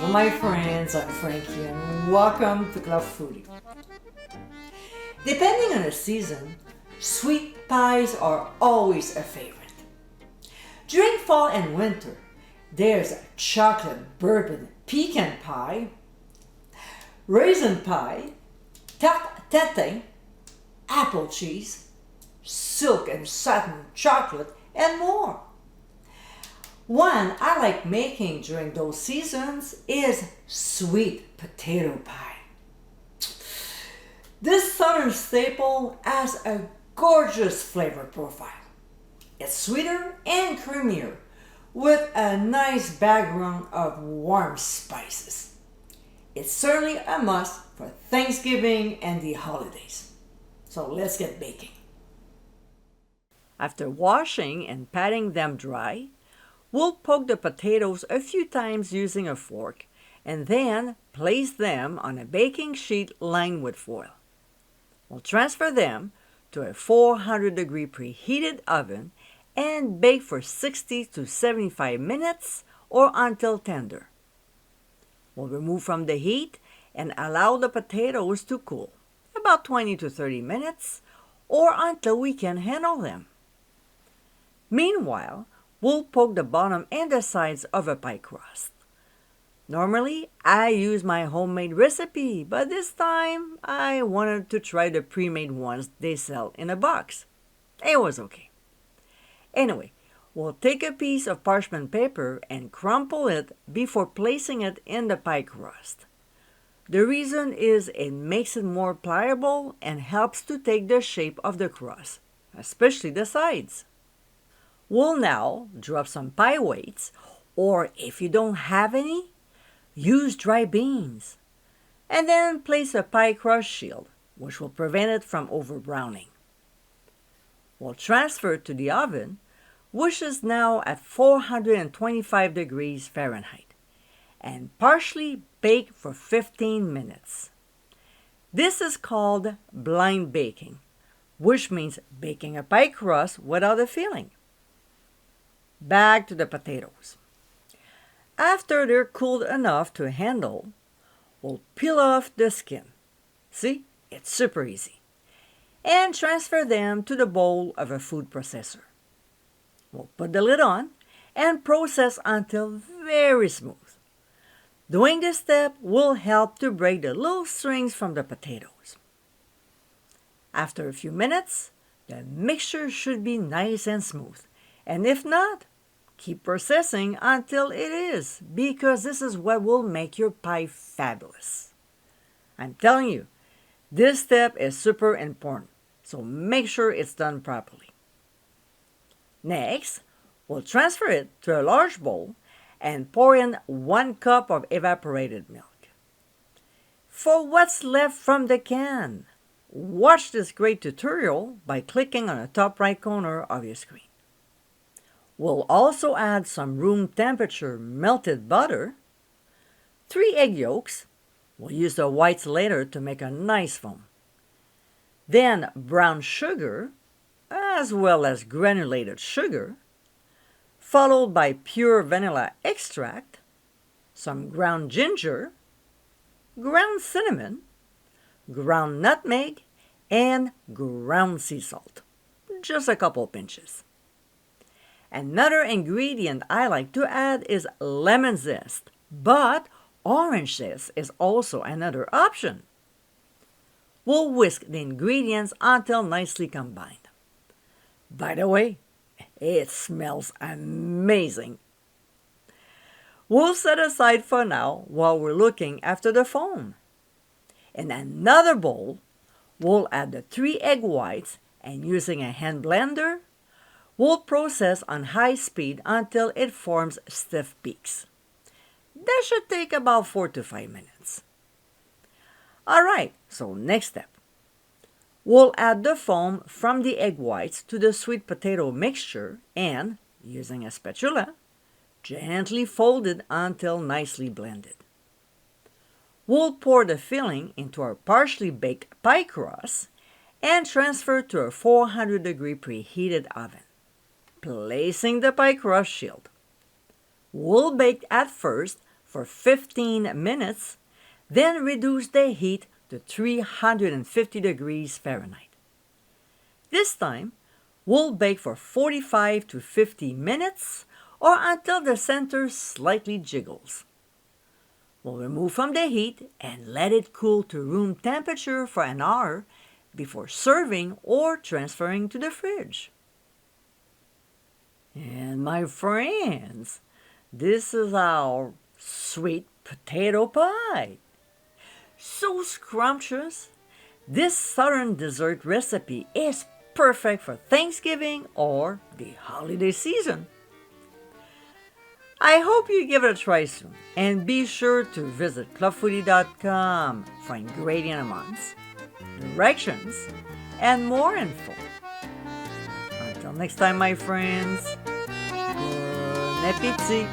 Hello my friends, I'm Frankie and welcome to Club Foodie. Depending on the season, sweet pies are always a favorite. During fall and winter, there's a chocolate bourbon pecan pie, raisin pie, tarte tatin, apple cheese, silk and satin chocolate, and more. One I like making during those seasons is sweet potato pie. This southern staple has a gorgeous flavor profile. It's sweeter and creamier with a nice background of warm spices. It's certainly a must for Thanksgiving and the holidays. So let's get baking. After washing and patting them dry, we'll poke the potatoes a few times using a fork and then place them on a baking sheet lined with foil. We'll transfer them to a 400-degree preheated oven and bake for 60 to 75 minutes or until tender. We'll remove from the heat and allow the potatoes to cool, about 20 to 30 minutes or until we can handle them. Meanwhile, we'll poke the bottom and the sides of a pie crust. Normally, I use my homemade recipe, but this time I wanted to try the pre-made ones they sell in a box. It was okay. Anyway, we'll take a piece of parchment paper and crumple it before placing it in the pie crust. The reason is it makes it more pliable and helps to take the shape of the crust, especially the sides. We'll now drop some pie weights, or if you don't have any, use dry beans, and then place a pie crust shield, which will prevent it from over-browning. We'll transfer it to the oven, which is now at 425 degrees Fahrenheit, and partially bake for 15 minutes. This is called blind baking, which means baking a pie crust without a filling. Back to the potatoes. After they're cooled enough to handle, we'll peel off the skin. See, it's super easy. And transfer them to the bowl of a food processor. We'll put the lid on and process until very smooth. Doing this step will help to break the little strings from the potatoes. After a few minutes, the mixture should be nice and smooth. And if not, keep processing until it is, because this is what will make your pie fabulous. I'm telling you, this step is super important, so make sure it's done properly. Next, we'll transfer it to a large bowl and pour in 1 cup of evaporated milk. For what's left from the can, watch this great tutorial by clicking on the top right corner of your screen. We'll also add some room temperature melted butter, 3 egg yolks, we'll use the whites later to make a nice foam, then brown sugar, as well as granulated sugar, followed by pure vanilla extract, some ground ginger, ground cinnamon, ground nutmeg, and ground sea salt, just a couple pinches. Another ingredient I like to add is lemon zest, but orange zest is also another option. We'll whisk the ingredients until nicely combined. By the way, it smells amazing. We'll set aside for now while we're looking after the foam. In another bowl, we'll add the 3 egg whites and using a hand blender, we'll process on high speed until it forms stiff peaks. That should take about 4 to 5 minutes. Alright, so next step. We'll add the foam from the egg whites to the sweet potato mixture and, using a spatula, gently fold it until nicely blended. We'll pour the filling into our partially baked pie crust and transfer to a 400-degree preheated oven. Placing the pie crust shield. We'll bake at first for 15 minutes, then reduce the heat to 350 degrees Fahrenheit. This time, we'll bake for 45 to 50 minutes or until the center slightly jiggles. We'll remove from the heat and let it cool to room temperature for an hour before serving or transferring to the fridge. And my friends, this is our sweet potato pie. So scrumptious, this southern dessert recipe is perfect for Thanksgiving or the holiday season. I hope you give it a try soon, and be sure to visit clubfoodie.com for ingredient amounts, directions, and more info. Until next time, my friends, bon appétit!